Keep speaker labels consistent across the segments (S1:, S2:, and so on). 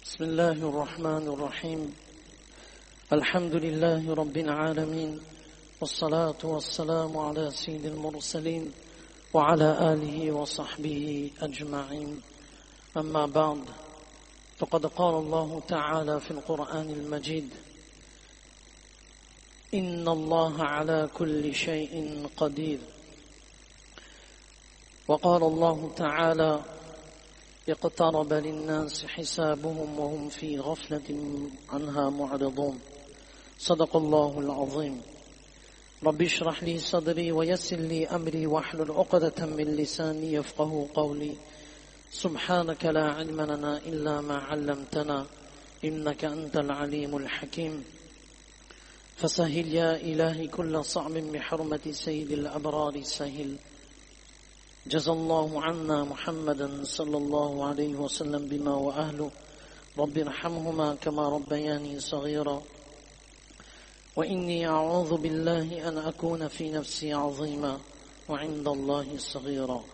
S1: بسم الله الرحمن الرحيم الحمد لله رب العالمين والصلاة والسلام على سيد المرسلين وعلى آله وصحبه أجمعين أما بعد فقد قال الله تعالى في القرآن المجيد إن الله على كل شيء قدير وقال الله تعالى اقترب للناس حسابهم وهم في غفلة عنها معرضون صدق الله العظيم رب اشرح لي صدري ويسر لي أمري واحلل عقدة من لساني يفقه قولي سبحانك لا علم لنا إلا ما علمتنا إنك أنت العليم الحكيم فسهل يا إلهي كل صعب بحرمة سيد الأبرار سهل جزا الله عنا محمدا صلى الله عليه وسلم بما وأهله رب ارحمهما كما ربياني صغيرا وإني أعوذ بالله أن أكون في نفسي عظيما وعند الله صغيرا.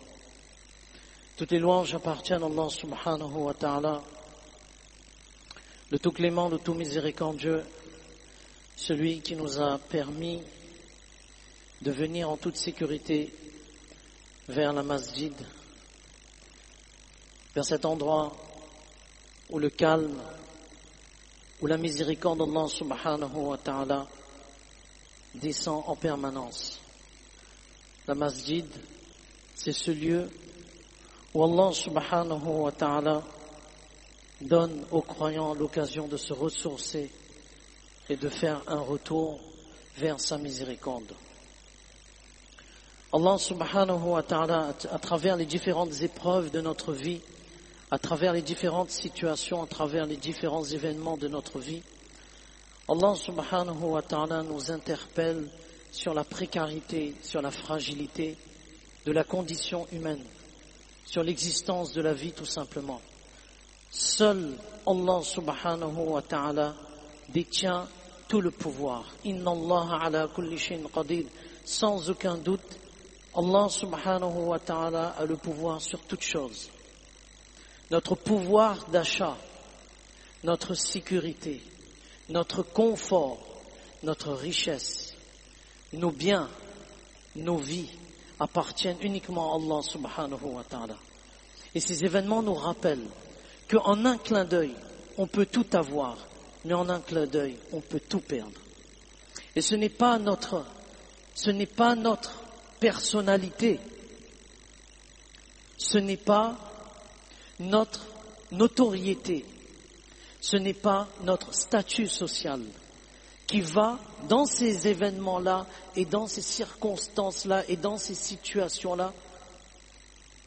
S1: Toutes les louanges appartiennent à Allah subhanahu wa ta'ala, le tout clément, le tout miséricordieux, celui qui nous a permis de venir en toute sécurité vers la masjid, vers cet endroit où le calme, où la miséricorde d'Allah subhanahu wa ta'ala descend en permanence. La masjid, c'est ce lieu où Allah subhanahu wa ta'ala donne aux croyants l'occasion de se ressourcer et de faire un retour vers sa miséricorde. Allah subhanahu wa ta'ala, à travers les différentes épreuves de notre vie, à travers les différentes situations, à travers les différents événements de notre vie, Allah subhanahu wa ta'ala nous interpelle sur la précarité, sur la fragilité de la condition humaine, sur l'existence de la vie tout simplement. Seul Allah subhanahu wa ta'ala détient tout le pouvoir. Inna Allah ala kulli shay'in qadir. Sans aucun doute, Allah subhanahu wa ta'ala a le pouvoir sur toute chose. Notre pouvoir d'achat, notre sécurité, notre confort, notre richesse, nos biens, nos vies appartiennent uniquement à Allah subhanahu wa ta'ala. Et ces événements nous rappellent qu'en un clin d'œil, on peut tout avoir, mais en un clin d'œil, on peut tout perdre. Et ce n'est pas notre personnalité, ce n'est pas notre notoriété, ce n'est pas notre statut social qui va, dans ces événements-là et dans ces circonstances-là et dans ces situations-là,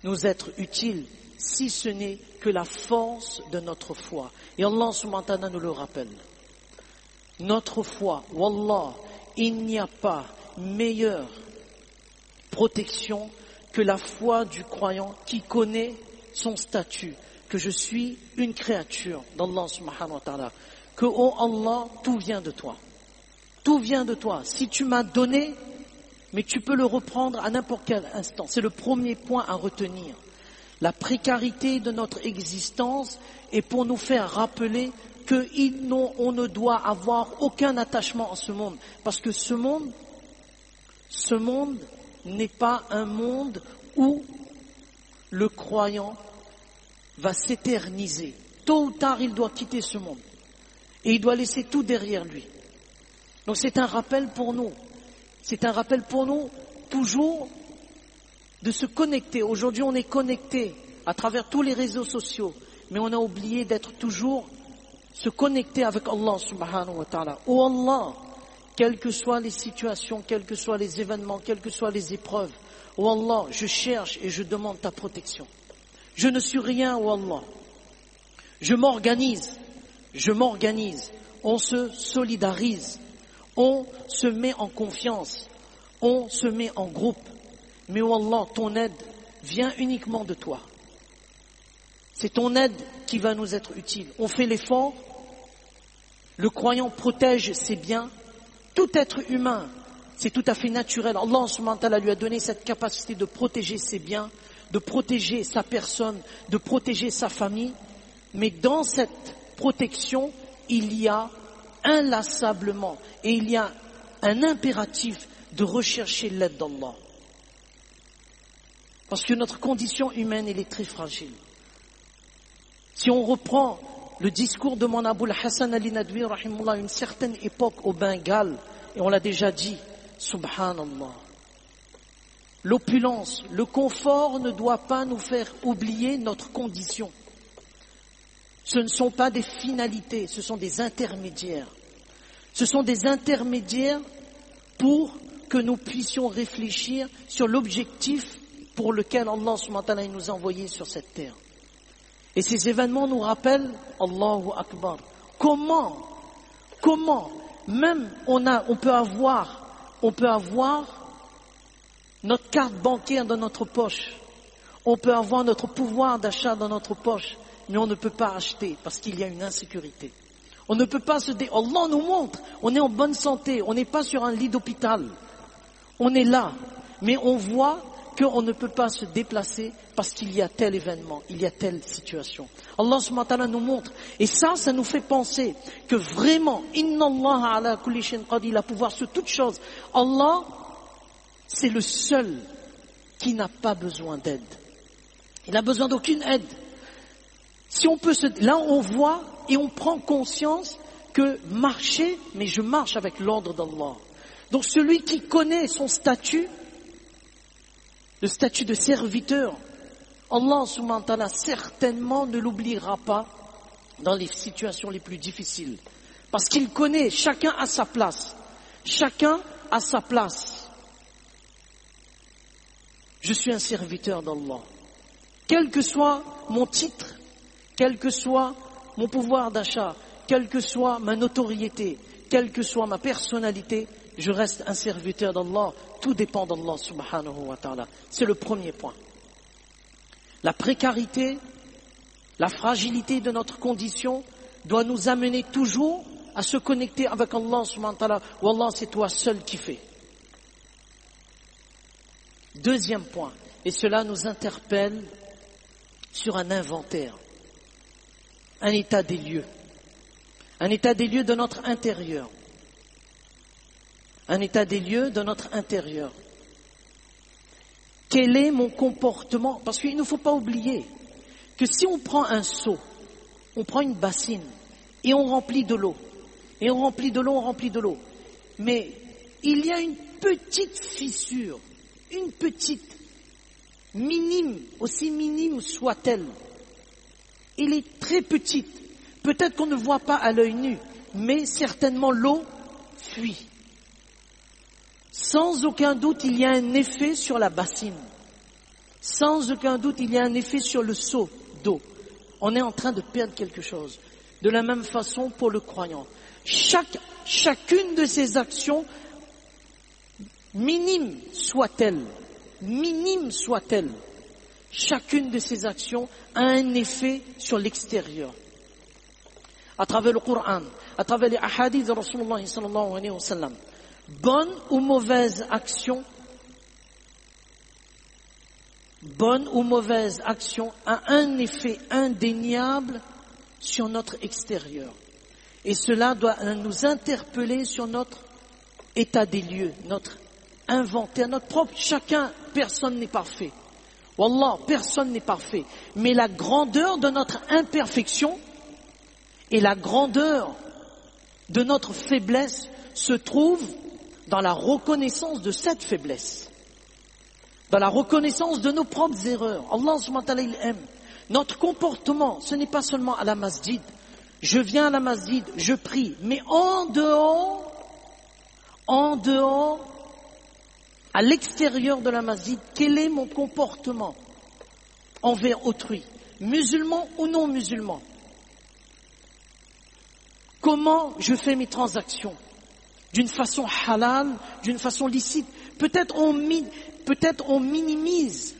S1: nous être utile, si ce n'est que la force de notre foi. Et Allah subhanahu wa ta'ala nous le rappelle. Notre foi, wallah, il n'y a pas meilleure protection que la foi du croyant qui connaît son statut, que je suis une créature d'Allah subhanahu wa ta'ala, que oh Allah, tout vient de toi. Tout vient de toi. Si tu m'as donné, mais tu peux le reprendre à n'importe quel instant. C'est le premier point à retenir. La précarité de notre existence est pour nous faire rappeler qu'on ne doit avoir aucun attachement à ce monde. Parce que ce monde n'est pas un monde où le croyant va s'éterniser. Tôt ou tard, il doit quitter ce monde. Et il doit laisser tout derrière lui. Donc c'est un rappel pour nous. C'est un rappel pour nous toujours de se connecter. Aujourd'hui, on est connecté à travers tous les réseaux sociaux. Mais on a oublié d'être toujours se connecter avec Allah subhanahu wa ta'ala. Oh Allah, quelles que soient les situations, quels que soient les événements, quelles que soient les épreuves, oh Allah, je cherche et je demande ta protection. Je ne suis rien, oh Allah. Je m'organise, on se solidarise, on se met en confiance, on se met en groupe. Mais oh Allah, ton aide vient uniquement de toi. C'est ton aide qui va nous être utile. On fait l'effort, le croyant protège ses biens. Tout être humain, c'est tout à fait naturel. Allah subhanahu wa ta'ala lui a donné cette capacité de protéger ses biens, de protéger sa personne, de protéger sa famille. Mais dans cette protection, il y a inlassablement et il y a un impératif de rechercher l'aide d'Allah. Parce que notre condition humaine, elle est très fragile. Si on reprend le discours de mon Aboul Hassan Ali Nadwi, rahimullah, à une certaine époque au Bengale, et on l'a déjà dit, subhanallah, l'opulence, le confort ne doit pas nous faire oublier notre condition. Ce ne sont pas des finalités, ce sont des intermédiaires. Ce sont des intermédiaires pour que nous puissions réfléchir sur l'objectif pour lequel Allah subhanahu wa ta'ala nous a envoyés sur cette terre. Et ces événements nous rappellent Allahu Akbar. Comment, même on peut avoir notre carte bancaire dans notre poche, on peut avoir notre pouvoir d'achat dans notre poche, mais on ne peut pas acheter parce qu'il y a une insécurité. On ne peut pas Allah nous montre, on est en bonne santé, on n'est pas sur un lit d'hôpital. On est là, mais on voit qu'on ne peut pas se déplacer parce qu'il y a tel événement, il y a telle situation. Allah subhanahu wa ta'ala nous montre, et ça nous fait penser que vraiment, inna Allah ala kulli shay'in qadir, il a pouvoir sur toute chose. Allah, c'est le seul qui n'a pas besoin d'aide. Il n'a besoin d'aucune aide. Si on peut là on voit et on prend conscience que marcher, mais je marche avec l'ordre d'Allah. Donc celui qui connaît son statut, le statut de serviteur, Allah subhanahu wa ta'ala certainement ne l'oubliera pas dans les situations les plus difficiles. Parce qu'il connaît, chacun à sa place. Chacun à sa place. Je suis un serviteur d'Allah. Quel que soit mon titre, quel que soit mon pouvoir d'achat, quelle que soit ma notoriété, quelle que soit ma personnalité, je reste un serviteur d'Allah. Tout dépend d'Allah subhanahu wa ta'ala. C'est le premier point. La précarité, la fragilité de notre condition doit nous amener toujours à se connecter avec Allah subhanahu wa ta'ala. Wallah, c'est toi seul qui fais. Deuxième point, et cela nous interpelle sur un inventaire, un état des lieux de notre intérieur. Un état des lieux de notre intérieur. Quel est mon comportement? Parce qu'il ne faut pas oublier que si on prend un seau, on prend une bassine et on remplit de l'eau, et on remplit de l'eau, mais il y a une petite fissure, une petite, minime, aussi minime soit-elle. Elle est très petite. Peut-être qu'on ne voit pas à l'œil nu, mais certainement l'eau fuit. Sans aucun doute, il y a un effet sur la bassine. Sans aucun doute, il y a un effet sur le seau d'eau. On est en train de perdre quelque chose. De la même façon pour le croyant. Chacune de ces actions, minime soit-elle, chacune de ces actions a un effet sur l'extérieur. À travers le Coran, à travers les ahadiths de Rasulullah sallallahu alayhi wa sallam. Bonne ou mauvaise action a un effet indéniable sur notre extérieur. Et cela doit nous interpeller sur notre état des lieux, notre inventaire, notre propre. Personne n'est parfait. Wallah, personne n'est parfait. Mais la grandeur de notre imperfection et la grandeur de notre faiblesse se trouve dans la reconnaissance de cette faiblesse, dans la reconnaissance de nos propres erreurs. Allah subhanahu wa ta'ala, il aime. Notre comportement, ce n'est pas seulement à la masjid. Je viens à la masjid, je prie, mais en dehors, à l'extérieur de la masjid, quel est mon comportement envers autrui, musulman ou non musulman? Comment je fais mes transactions? D'une façon halal, d'une façon licite. Peut-être on minimise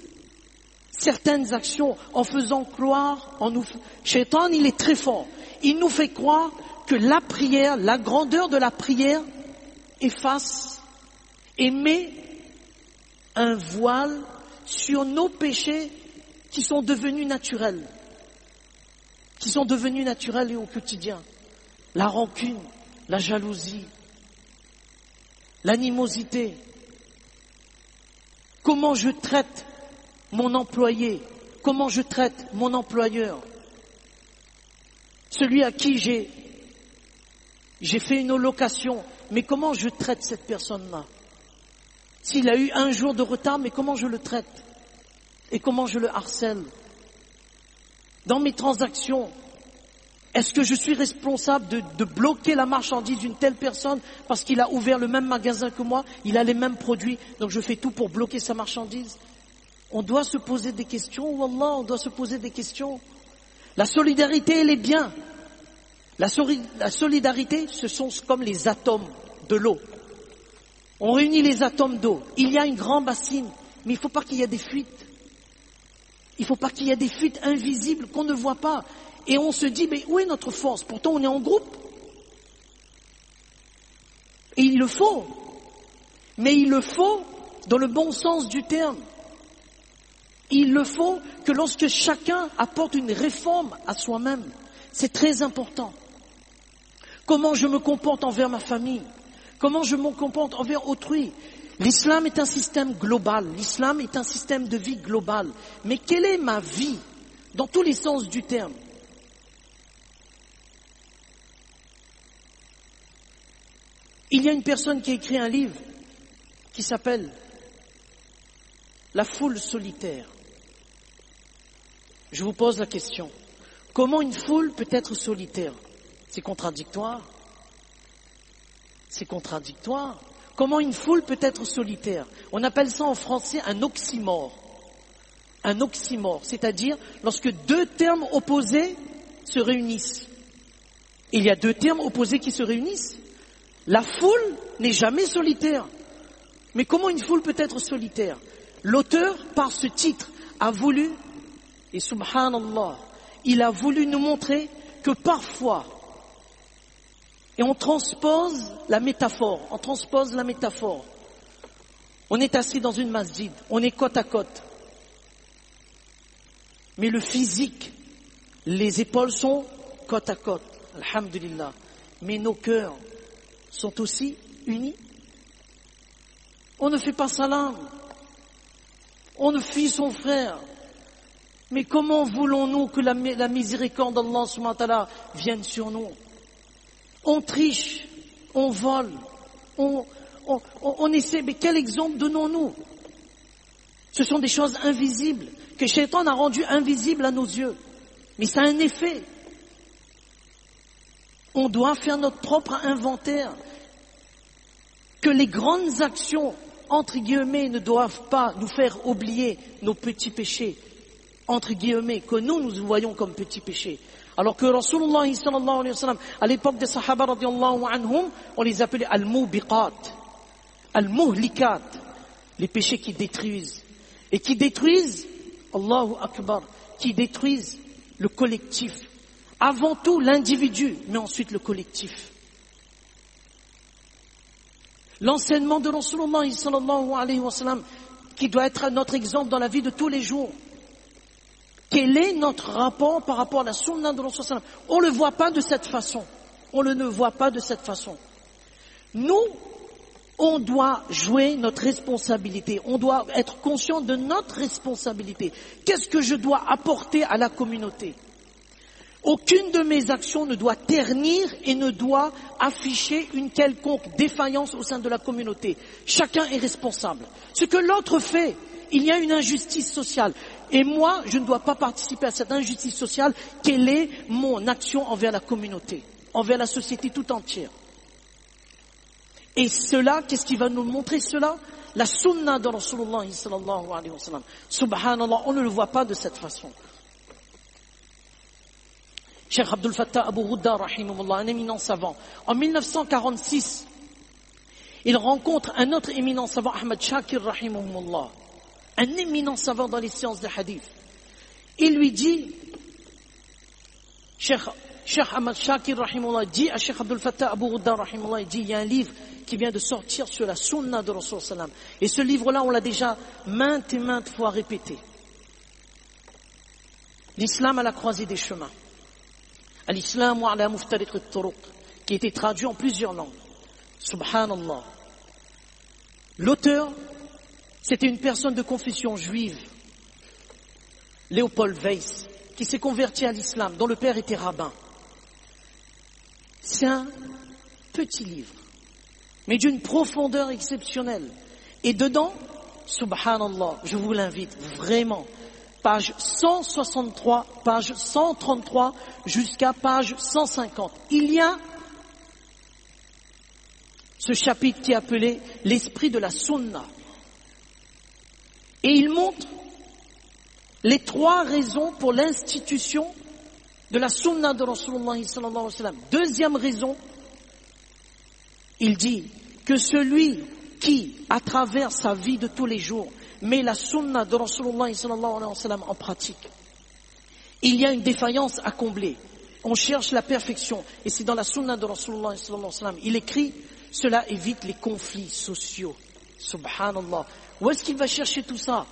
S1: certaines actions en faisant croire, Shaitan, il est très fort. Il nous fait croire que la prière, la grandeur de la prière efface et met un voile sur nos péchés qui sont devenus naturels, qui sont devenues naturelles et au quotidien. La rancune, la jalousie, l'animosité. Comment je traite mon employé, comment je traite mon employeur, celui à qui j'ai fait une allocation, mais comment je traite cette personne-là? S'il a eu un jour de retard, mais comment je le traite? Et comment je le harcèle? Dans mes transactions, est-ce que je suis responsable de bloquer la marchandise d'une telle personne parce qu'il a ouvert le même magasin que moi, il a les mêmes produits, donc je fais tout pour bloquer sa marchandise? On doit se poser des questions, wallah, on doit se poser des questions. La solidarité, elle est bien. La solidarité, ce sont comme les atomes de l'eau. On réunit les atomes d'eau. Il y a une grande bassine, mais il ne faut pas qu'il y ait des fuites. Il ne faut pas qu'il y ait des fuites invisibles qu'on ne voit pas. Et on se dit, mais où est notre force? Pourtant, on est en groupe. Et il le faut. Mais il le faut dans le bon sens du terme. Il le faut que lorsque chacun apporte une réforme à soi-même. C'est très important. Comment je me comporte envers ma famille? Comment je me comporte envers autrui? L'islam est un système global. L'islam est un système de vie global. Mais quelle est ma vie dans tous les sens du terme? Il y a une personne qui a écrit un livre qui s'appelle « La foule solitaire ». Je vous pose la question. Comment une foule peut être solitaire? C'est contradictoire. C'est contradictoire. Comment une foule peut être solitaire? On appelle ça en français un oxymore. Un oxymore, c'est-à-dire lorsque deux termes opposés se réunissent. Il y a deux termes opposés qui se réunissent. La foule n'est jamais solitaire. Mais comment une foule peut être solitaire? L'auteur, par ce titre, a voulu, et subhanallah, il a voulu nous montrer que parfois, et on transpose la métaphore, on est assis dans une masjid, on est côte à côte, mais le physique, les épaules sont côte à côte, alhamdulillah, mais nos cœurs sont aussi unis. On ne fait pas salam, on ne fuit son frère. Mais comment voulons-nous que la miséricorde d'Allah subhanahu wa ta'ala vienne sur nous? On triche, on vole, on essaie, mais quel exemple donnons-nous? Ce sont des choses invisibles, que Shaitan a rendues invisibles à nos yeux. Mais ça a un effet. On doit faire notre propre inventaire. Que les grandes actions, entre guillemets, ne doivent pas nous faire oublier nos petits péchés. Entre guillemets, que nous voyons comme petits péchés. Alors que Rasulullah sallallahu alayhi wa sallam, à l'époque des Sahaba radiallahu anhum, on les appelait al-mubiqat, al-muhlikat, les péchés qui détruisent. Et qui détruisent, Allahu Akbar, qui détruisent le collectif. Avant tout l'individu, mais ensuite le collectif. L'enseignement de Rasulullah sallallahu alayhi wa sallam, qui doit être notre exemple dans la vie de tous les jours. Quel est notre rapport par rapport à la sunna de Rasulullah? On ne le voit pas de cette façon. On ne voit pas de cette façon. Nous, on doit jouer notre responsabilité. On doit être conscient de notre responsabilité. Qu'est-ce que je dois apporter à la communauté? Aucune de mes actions ne doit ternir et ne doit afficher une quelconque défaillance au sein de la communauté. Chacun est responsable. Ce que l'autre fait, il y a une injustice sociale. Et moi, je ne dois pas participer à cette injustice sociale. Quelle est mon action envers la communauté, envers la société tout entière? Et cela, qu'est-ce qui va nous montrer cela? La sunna de Rasulullah sallallahu alayhi wa sallam. Subhanallah, on ne le voit pas de cette façon. Cheikh Abdul Fattah Abu Ghudda, rahimahullah, un éminent savant. En 1946, il rencontre un autre éminent savant, Ahmad Shakir, rahimahullah. Un éminent savant dans les sciences de hadith. Il lui dit, Cheikh Ahmad Shakir rahimahullah dit à Cheikh Abdul Fattah Abu Ghudda rahimahullah, il dit, il y a un livre qui vient de sortir sur la sunna de Rasul sallam. Et ce livre-là, on l'a déjà maintes et maintes fois répété. L'islam à la croisée des chemins. Al-Islam ala muftariq al-turuq, qui a été traduit en plusieurs langues. Subhanallah. L'auteur, c'était une personne de confession juive, Léopold Weiss, qui s'est converti à l'islam, dont le père était rabbin. C'est un petit livre, mais d'une profondeur exceptionnelle. Et dedans, subhanallah, je vous l'invite vraiment, page 163, page 133 jusqu'à page 150. Il y a ce chapitre qui est appelé l'esprit de la sunna. Et il montre les 3 raisons pour l'institution de la sunna de Rasulullah sallallahu alayhi wa sallam. Deuxième raison, il dit que celui qui, à travers sa vie de tous les jours, met la sunna de Rasulullah sallallahu alayhi wa sallam en pratique, il y a une défaillance à combler. On cherche la perfection. Et c'est dans la sunna de Rasulullah sallallahu alayhi wa sallam. Il écrit, cela évite les conflits sociaux. Subhanallah. Où est-ce qu'il va chercher tout ça?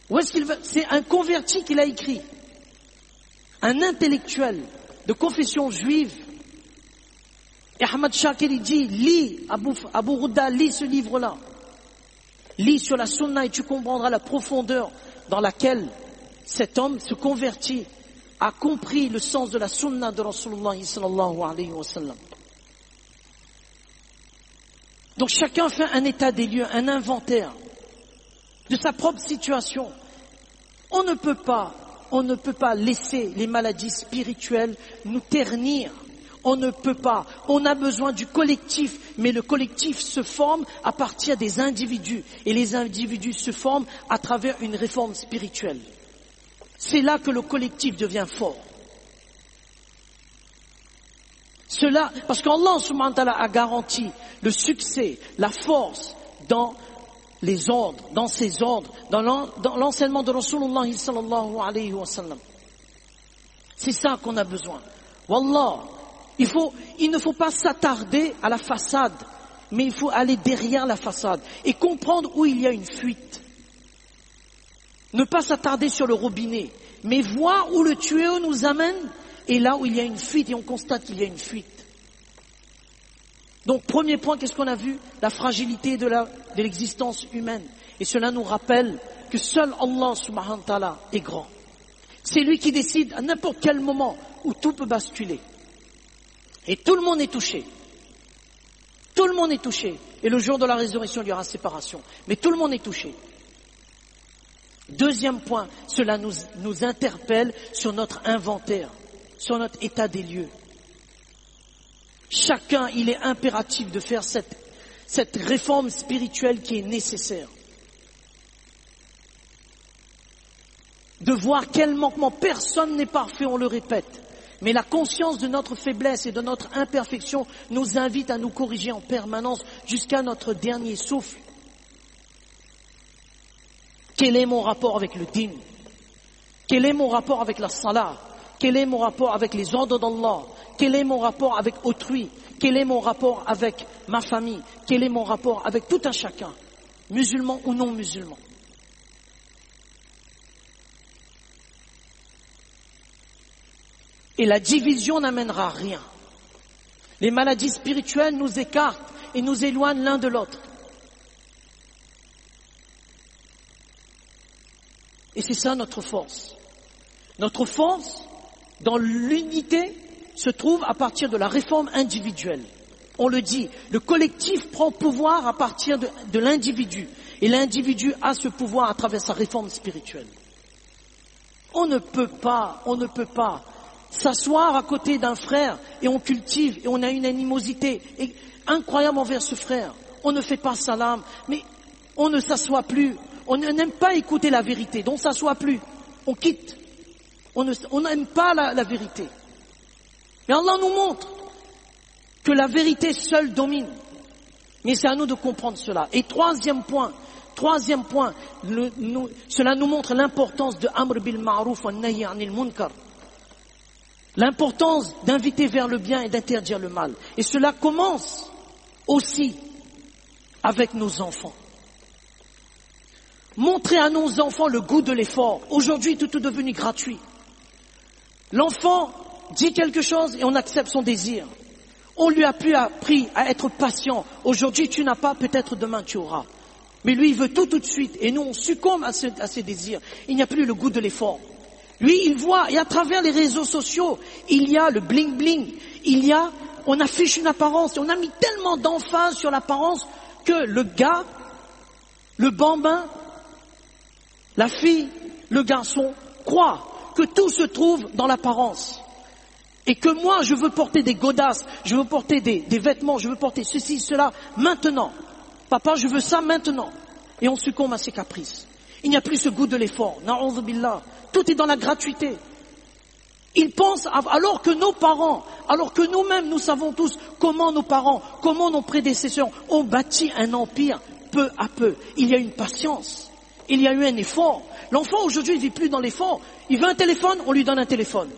S1: Où est-ce qu'il va? C'est un converti qui l'a écrit. Un intellectuel de confession juive. Et Ahmad Shakir, il dit, lis, Abu Rouda, lis ce livre-là. Lis sur la sunna et tu comprendras la profondeur dans laquelle cet homme se convertit, a compris le sens de la sunna de Rasulullah sallallahu alayhi wa sallam. Donc chacun fait un état des lieux, un inventaire de sa propre situation. On ne peut pas laisser les maladies spirituelles nous ternir. On ne peut pas. On a besoin du collectif, mais le collectif se forme à partir des individus. Et les individus se forment à travers une réforme spirituelle. C'est là que le collectif devient fort. Cela, parce qu'Allah subhanahu wa ta'ala a garanti le succès, la force dans les ordres, dans ses ordres, dans l'enseignement de Rasulullah sallallahu alayhi wa sallam. C'est ça qu'on a besoin. Wallah, il ne faut pas s'attarder à la façade, mais il faut aller derrière la façade et comprendre où il y a une fuite. Ne pas s'attarder sur le robinet, mais voir où le tuyau nous amène et là où il y a une fuite et on constate qu'il y a une fuite. Donc premier point, qu'est-ce qu'on a vu? La fragilité de l'existence humaine. Et cela nous rappelle que seul Allah subhanahu wa ta'ala est grand. C'est lui qui décide à n'importe quel moment où tout peut basculer. Et tout le monde est touché. Tout le monde est touché. Et le jour de la résurrection, il y aura séparation. Mais tout le monde est touché. Deuxième point, cela nous interpelle sur notre inventaire, sur notre état des lieux. Chacun, il est impératif de faire cette réforme spirituelle qui est nécessaire. De voir quel manquement, personne n'est parfait, on le répète. Mais la conscience de notre faiblesse et de notre imperfection nous invite à nous corriger en permanence jusqu'à notre dernier souffle. Quel est mon rapport avec le dîn? Quel est mon rapport avec la salat? Quel est mon rapport avec les ordres d'Allah? Quel est mon rapport avec autrui? Quel est mon rapport avec ma famille? Quel est mon rapport avec tout un chacun, musulman ou non musulman? Et la division n'amènera rien. Les maladies spirituelles nous écartent et nous éloignent l'un de l'autre. Et c'est ça notre force. Notre force, dans l'unité, se trouve à partir de la réforme individuelle. On le dit, le collectif prend pouvoir à partir de l'individu. Et l'individu a ce pouvoir à travers sa réforme spirituelle. On ne peut pas s'asseoir à côté d'un frère et on cultive et on a une animosité incroyable envers ce frère. On ne fait pas salam, mais on ne s'assoit plus. On n'aime pas écouter la vérité, donc on ne s'assoit plus. On quitte. On n'aime pas la vérité. Mais Allah nous montre que la vérité seule domine. Mais c'est à nous de comprendre cela. Et troisième point, cela nous montre l'importance de Amr bil Ma'ruf wa Nahy anil Munkar. L'importance d'inviter vers le bien et d'interdire le mal. Et cela commence aussi avec nos enfants. Montrer à nos enfants le goût de l'effort. Aujourd'hui, tout est devenu gratuit. L'enfant, dit quelque chose et on accepte son désir. On lui a plus appris à être patient. Aujourd'hui, tu n'as pas, peut-être demain tu auras. Mais lui, il veut tout de suite. Et nous, on succombe à ses désirs. Il n'y a plus le goût de l'effort. Lui, il voit, et à travers les réseaux sociaux, il y a le bling-bling. On affiche une apparence. Et on a mis tellement d'emphase sur l'apparence que le gars, le bambin, la fille, le garçon, croient que tout se trouve dans l'apparence. Et que moi, je veux porter des godasses, je veux porter des vêtements, je veux porter ceci, cela, maintenant. Papa, je veux ça maintenant. Et on succombe à ses caprices. Il n'y a plus ce goût de l'effort. Na'oudhu billah. Tout est dans la gratuité. Ils pensent, alors que nos parents, alors que nous-mêmes, nous savons tous comment nos parents, comment nos prédécesseurs ont bâti un empire peu à peu. Il y a une patience. Il y a eu un effort. L'enfant aujourd'hui, il ne vit plus dans l'effort. Il veut un téléphone, on lui donne un téléphone.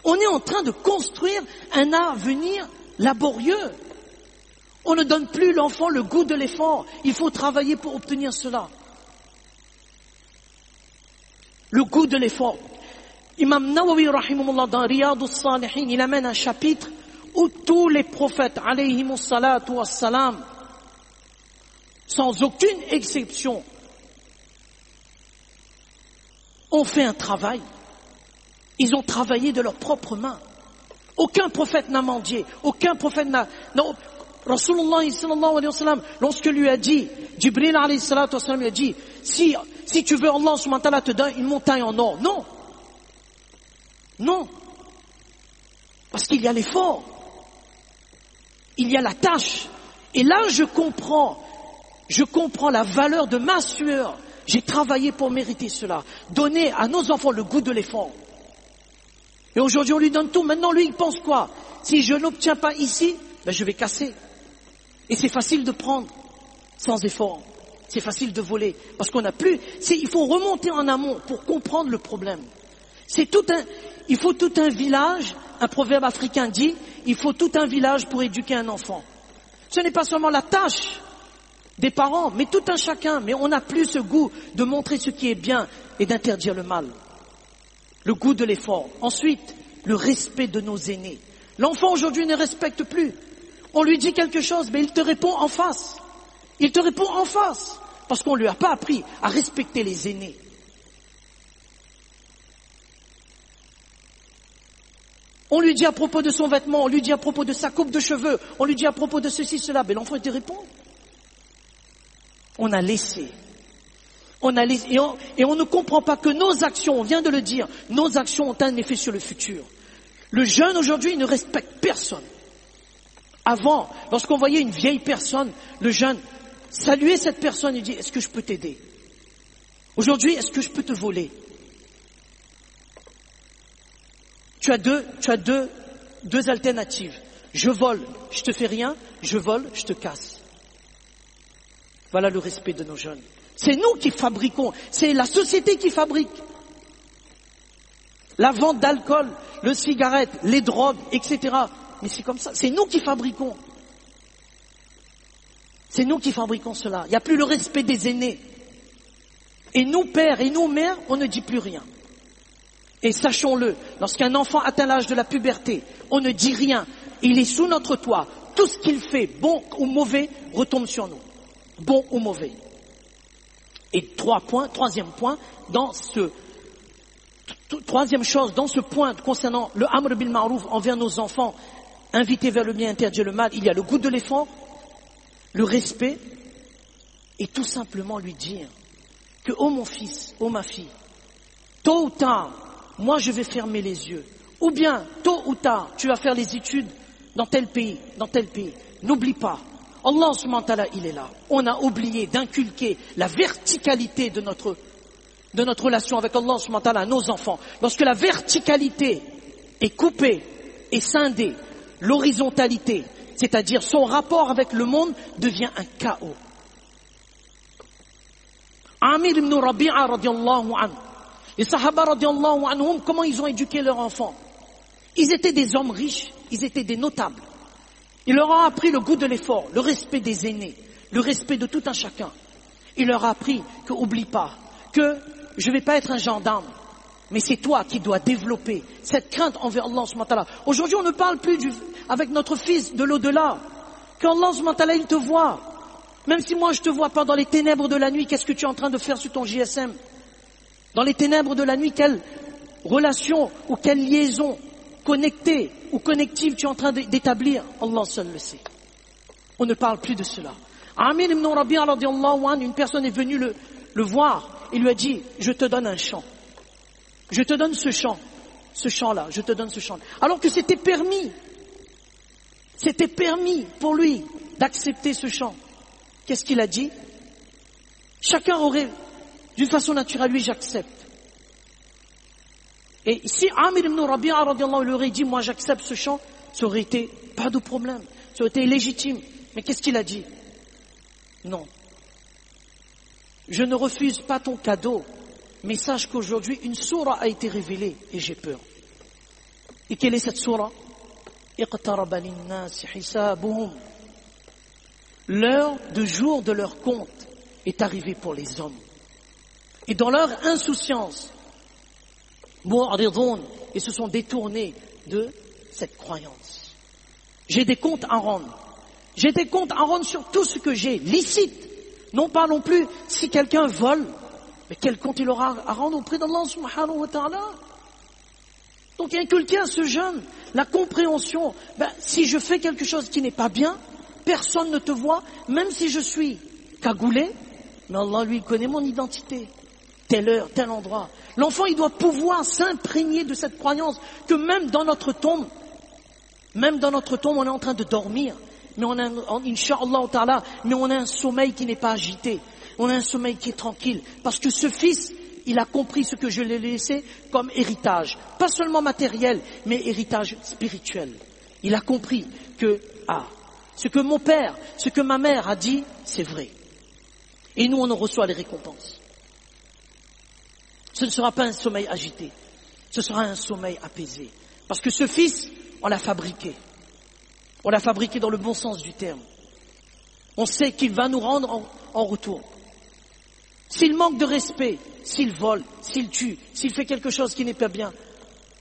S1: On est en train de construire un avenir laborieux. On ne donne plus l'enfant le goût de l'effort. Il faut travailler pour obtenir cela. Le goût de l'effort. Imam Nawawi, rahimahullah, dans Riyadus Salihin, il amène un chapitre où tous les prophètes, alayhimus salatu wassalam, sans aucune exception, ont fait un travail. Ils ont travaillé de leurs propres mains. Aucun prophète n'a mendié. Aucun prophète n'a... Non, Rasulullah sallallahu alayhi wa sallam, lorsque lui a dit, Jibril alayhi salatu wa sallam lui a dit, si tu veux, Allah subhanahu wa ta'ala te donne une montagne en or. Non. Non. Parce qu'il y a l'effort. Il y a la tâche. Et là, je comprends la valeur de ma sueur. J'ai travaillé pour mériter cela. Donner à nos enfants le goût de l'effort. Et aujourd'hui, on lui donne tout. Maintenant, lui, il pense quoi? Si je n'obtiens pas ici, je vais casser. Et c'est facile de prendre sans effort. C'est facile de voler. Parce qu'on n'a plus... Il faut remonter en amont pour comprendre le problème. Il faut tout un village, un proverbe africain dit, il faut tout un village pour éduquer un enfant. Ce n'est pas seulement la tâche des parents, mais tout un chacun. Mais on n'a plus ce goût de montrer ce qui est bien et d'interdire le mal. Le goût de l'effort. Ensuite, le respect de nos aînés. L'enfant aujourd'hui ne respecte plus. On lui dit quelque chose, mais il te répond en face. Il te répond en face. Parce qu'on ne lui a pas appris à respecter les aînés. On lui dit à propos de son vêtement, on lui dit à propos de sa coupe de cheveux, on lui dit à propos de ceci, cela. Mais l'enfant, il te répond. On a laissé. Et on ne comprend pas que nos actions, on vient de le dire, nos actions ont un effet sur le futur. Le jeune aujourd'hui, il ne respecte personne. Avant, lorsqu'on voyait une vieille personne, le jeune saluait cette personne et dit, est-ce que je peux t'aider? Aujourd'hui, est-ce que je peux te voler? Tu as deux alternatives. Je vole, je te fais rien, je vole, je te casse. Voilà le respect de nos jeunes. C'est nous qui fabriquons, c'est la société qui fabrique. La vente d'alcool, le cigarette, les drogues, etc. Mais c'est comme ça, c'est nous qui fabriquons. C'est nous qui fabriquons cela. Il n'y a plus le respect des aînés. Et nous, pères et nous, mères, on ne dit plus rien. Et sachons-le, lorsqu'un enfant atteint l'âge de la puberté, on ne dit rien. Il est sous notre toit. Tout ce qu'il fait, bon ou mauvais, retombe sur nous. Bon ou mauvais. Et troisième point, troisième chose, dans ce point concernant le amr bil ma'rouf envers nos enfants, inviter vers le bien, interdire le mal, il y a le goût de l'effort, le respect, et tout simplement lui dire que, oh mon fils, oh ma fille, tôt ou tard, moi je vais fermer les yeux. Ou bien, tôt ou tard, tu vas faire les études dans tel pays. N'oublie pas, Allah subhanahu wa ta'ala, il est là. On a oublié d'inculquer la verticalité de notre relation avec Allah subhanahu wa ta'ala à nos enfants. Lorsque la verticalité est coupée et scindée, l'horizontalité, c'est-à-dire son rapport avec le monde, devient un chaos. Amir ibn Rabi'a radiallahu anhu, les Sahaba radiallahu anhum, comment ils ont éduqué leurs enfants? Ils étaient des hommes riches, ils étaient des notables. Il leur a appris le goût de l'effort, le respect des aînés, le respect de tout un chacun. Il leur a appris que, oublie pas, que je ne vais pas être un gendarme, Mais c'est toi qui dois développer cette crainte envers Allah subhanahu wa ta'ala. Aujourd'hui, on ne parle plus avec notre fils de l'au-delà. Qu'Allah subhanahu wa ta'ala, il te voit. Même si moi je te vois pas dans les ténèbres de la nuit, qu'est-ce que tu es en train de faire sur ton GSM? Dans les ténèbres de la nuit, quelle relation ou quelle liaison connectée ou connective tu es en train d'établir? Allah seul le sait. On ne parle plus de cela. Amir ibn Rabi'a radiyallahu anhu, une personne est venue le voir et lui a dit, je te donne un champ. Je te donne ce champ-là, je te donne ce champ. Alors que c'était permis pour lui d'accepter ce champ. Qu'est-ce qu'il a dit? Chacun aurait, d'une façon naturelle, lui j'accepte. Et si Amir ibn Rabi'a radiyallahu anhu lui aurait dit, moi j'accepte ce champ, ça aurait été pas de problème, ça aurait été légitime. Mais qu'est-ce qu'il a dit? Non. Je ne refuse pas ton cadeau, mais sache qu'aujourd'hui une sourate a été révélée et j'ai peur. Et quelle est cette sourate? Iqtaraba lin-nasi hisabuhum. L'heure de jour de leur compte est arrivée pour les hommes. Et dans leur insouciance, ils se sont détournés de cette croyance. J'ai des comptes à rendre. J'ai des comptes à rendre sur tout ce que j'ai, licite. Non pas non plus si quelqu'un vole, mais quel compte il aura à rendre auprès d'Allah subhanahu wa ta'ala. Donc inculquer à ce jeune la compréhension, si je fais quelque chose qui n'est pas bien, personne ne te voit, même si je suis cagoulé, mais Allah lui connaît mon identité, telle heure, tel endroit. L'enfant il doit pouvoir s'imprégner de cette croyance que même dans notre tombe, on est en train de dormir, mais on a, Inch'Allah ta'ala, mais on a un sommeil qui n'est pas agité, on a un sommeil qui est tranquille, parce que ce fils, il a compris ce que je lui ai laissé comme héritage, pas seulement matériel, mais héritage spirituel. Il a compris que, ce que mon père, ce que ma mère a dit, c'est vrai. Et nous, on en reçoit les récompenses. Ce ne sera pas un sommeil agité, ce sera un sommeil apaisé. Parce que ce fils, on l'a fabriqué. On l'a fabriqué dans le bon sens du terme. On sait qu'il va nous rendre en retour. S'il manque de respect, s'il vole, s'il tue, s'il fait quelque chose qui n'est pas bien,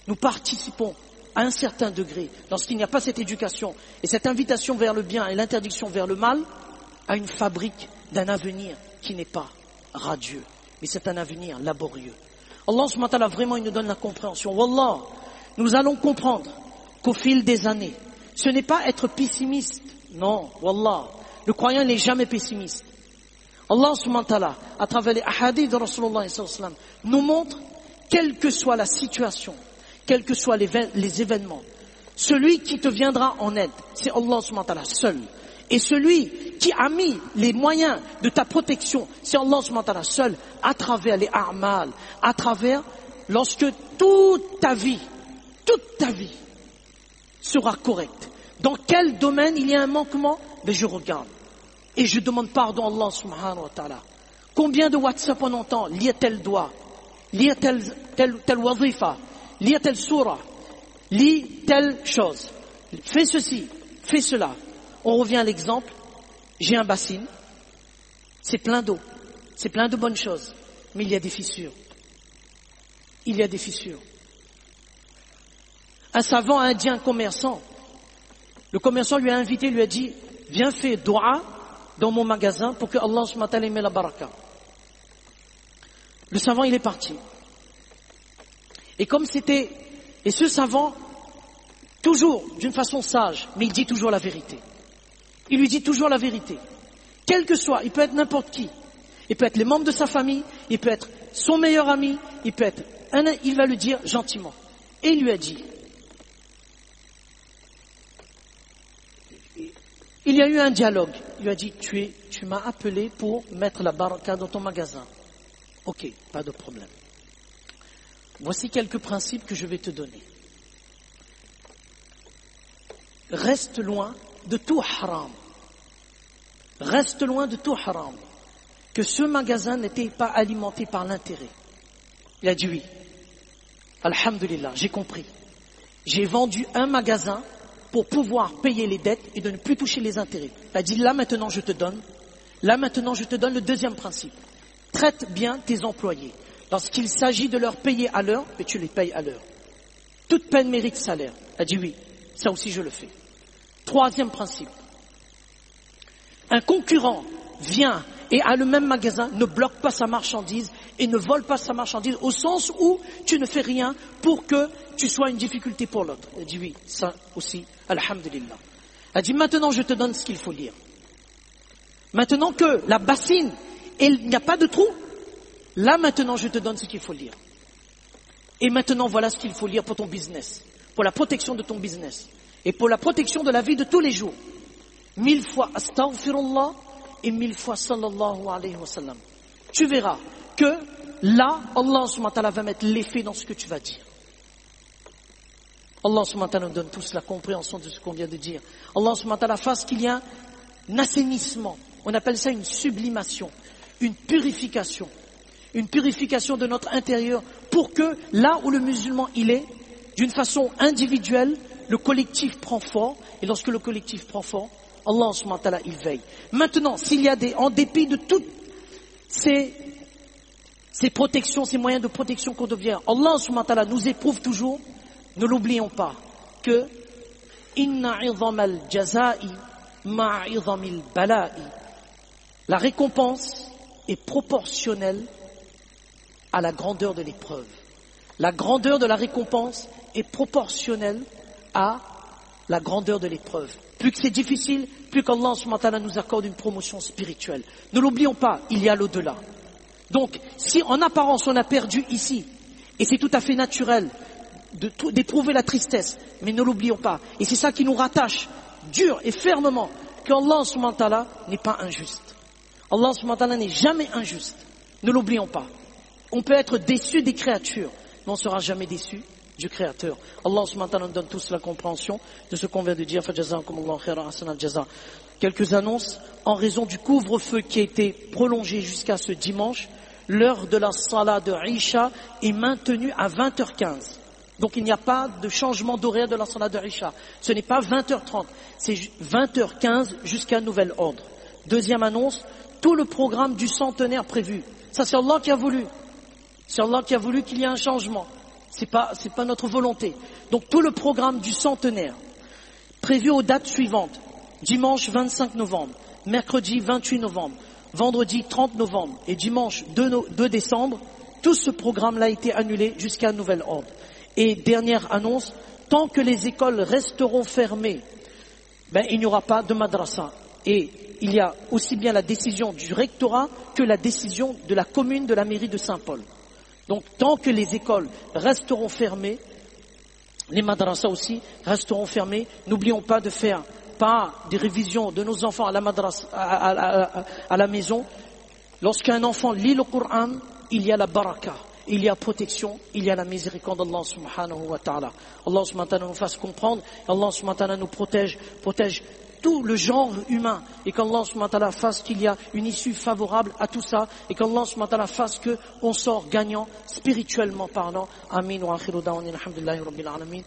S1: nous participons à un certain degré, lorsqu'il n'y a pas cette éducation et cette invitation vers le bien et l'interdiction vers le mal, à une fabrique d'un avenir qui n'est pas radieux, mais c'est un avenir laborieux. Allah subhanahu wa ta'ala, vraiment, il nous donne la compréhension. Wallah, nous allons comprendre qu'au fil des années, ce n'est pas être pessimiste. Non, wallah, le croyant n'est jamais pessimiste. Allah subhanahu wa ta'ala, à travers les ahadiths de Rasulullah sallallahu alayhi wa sallam, nous montre, quelle que soit la situation, quels que soient les événements, celui qui te viendra en aide, c'est Allah subhanahu wa ta'ala seul. Et celui qui a mis les moyens de ta protection, c'est Allah subhanahu wa ta'ala seul, à travers les a'mal, à travers lorsque toute ta vie sera correcte. Dans quel domaine il y a un manquement? Je regarde. Et je demande pardon à Allah subhanahu wa ta'ala. Combien de WhatsApp on entend? Lire tel doigt, lire tel wazifa, lire telle surah, lis telle chose, fais ceci, fais cela. On revient à l'exemple, j'ai un bassin, c'est plein d'eau, c'est plein de bonnes choses, mais il y a des fissures. Il y a des fissures. Un savant indien commerçant, le commerçant lui a invité, lui a dit, viens faire dua dans mon magasin pour que Allah subhanahu wa ta'ala mette la baraka. Le savant, il est parti. Et ce savant, toujours d'une façon sage, mais il dit toujours la vérité. Il lui dit toujours la vérité. Quel que soit, il peut être n'importe qui. Il peut être les membres de sa famille, il peut être son meilleur ami, il va le dire gentiment. Et il lui a dit, il y a eu un dialogue. Il lui a dit, tu m'as appelé pour mettre la baraka dans ton magasin. Ok, pas de problème. Voici quelques principes que je vais te donner. Reste loin de tout haram. Reste loin de tout haram. Que ce magasin n'était pas alimenté par l'intérêt. Il a dit oui. Alhamdulillah, j'ai compris. J'ai vendu un magasin pour pouvoir payer les dettes et de ne plus toucher les intérêts. Il a dit là maintenant je te donne le deuxième principe. Traite bien tes employés. lorsqu'il s'agit de leur payer à l'heure, mais tu les payes à l'heure. Toute peine mérite salaire. Elle a dit oui, ça aussi je le fais. Troisième principe. Un concurrent vient et a le même magasin, ne bloque pas sa marchandise et ne vole pas sa marchandise au sens où tu ne fais rien pour que tu sois une difficulté pour l'autre. Elle dit oui, ça aussi, alhamdulillah. Elle dit maintenant je te donne ce qu'il faut lire. Maintenant que la bassine, il n'y a pas de trou, là maintenant je te donne ce qu'il faut lire. Et maintenant voilà ce qu'il faut lire pour ton business, pour la protection de ton business et pour la protection de la vie de tous les jours. 1000 fois astaghfirullah et 1000 fois sallallahu alayhi wa sallam. Tu verras que là, Allah subhanahu wa ta'ala va mettre l'effet dans ce que tu vas dire. Allah subhanahu wa ta'ala nous donne tous la compréhension de ce qu'on vient de dire. Allah subhanahu wa ta'ala fasse qu'il y ait un assainissement. On appelle ça une sublimation, une purification de notre intérieur pour que là où le musulman il est, d'une façon individuelle, le collectif prend fort. Et lorsque le collectif prend fort, Allah subhanahu wa ta'ala il veille. Maintenant, s'il y a en dépit de toutes ces protections, ces moyens de protection qu'on devient, Allah subhanahu wa ta'ala nous éprouve toujours. Ne l'oublions pas que inna 'idhamal jazaa'i ma'a 'idhamil bala'i. La récompense est proportionnelle à la grandeur de l'épreuve. La grandeur de la récompense est proportionnelle à la grandeur de l'épreuve. Plus que c'est difficile, plus qu'Allah subhanahu wa ta'ala nous accorde une promotion spirituelle. Ne l'oublions pas, il y a l'au-delà. Donc, si en apparence on a perdu ici, et c'est tout à fait naturel d'éprouver la tristesse, mais ne l'oublions pas. Et c'est ça qui nous rattache dur et fermement qu'Allah subhanahu wa ta'ala n'est pas injuste. Allah subhanahu wa ta'ala n'est jamais injuste. Ne l'oublions pas. On peut être déçu des créatures, mais on ne sera jamais déçu du Créateur. Allah subhanahu wa ta'ala nous donne tous la compréhension de ce qu'on vient de dire. Fajazakumullahu khairan ahsan al-jaza. Quelques annonces. En raison du couvre-feu qui a été prolongé jusqu'à ce dimanche, l'heure de la salat de Isha est maintenue à 20h15. Donc il n'y a pas de changement d'horaire de la salat de Isha. Ce n'est pas 20h30, c'est 20h15 jusqu'à nouvel ordre. Deuxième annonce, tout le programme du centenaire prévu. Ça c'est Allah qui a voulu. C'est Allah qui a voulu qu'il y ait un changement. C'est pas notre volonté. Donc tout le programme du centenaire prévu aux dates suivantes. Dimanche 25 novembre, mercredi 28 novembre, vendredi 30 novembre et dimanche 2 décembre, tout ce programme-là a été annulé jusqu'à nouvel ordre. Et dernière annonce, tant que les écoles resteront fermées, il n'y aura pas de madrasa. Et il y a aussi bien la décision du rectorat que la décision de la commune de la mairie de Saint-Paul. Donc tant que les écoles resteront fermées, les madrasas aussi resteront fermées. N'oublions pas de faire pas des révisions de nos enfants à la madrasa, à la maison. Lorsqu'un enfant lit le Coran, il y a la baraka. Il y a protection, il y a la miséricorde d'Allah subhanahu wa ta'ala. Allah subhanahu wa ta'ala nous fasse comprendre, Allah subhanahu wa ta'ala nous protège tout le genre humain, et qu'Allah subhanahu wa ta'ala fasse qu'il y a une issue favorable à tout ça, et qu'Allah subhanahu wa ta'ala fasse qu'on sort gagnant spirituellement parlant. Amin wa akhiru da'wana alhamdulillahi rabbil alamin.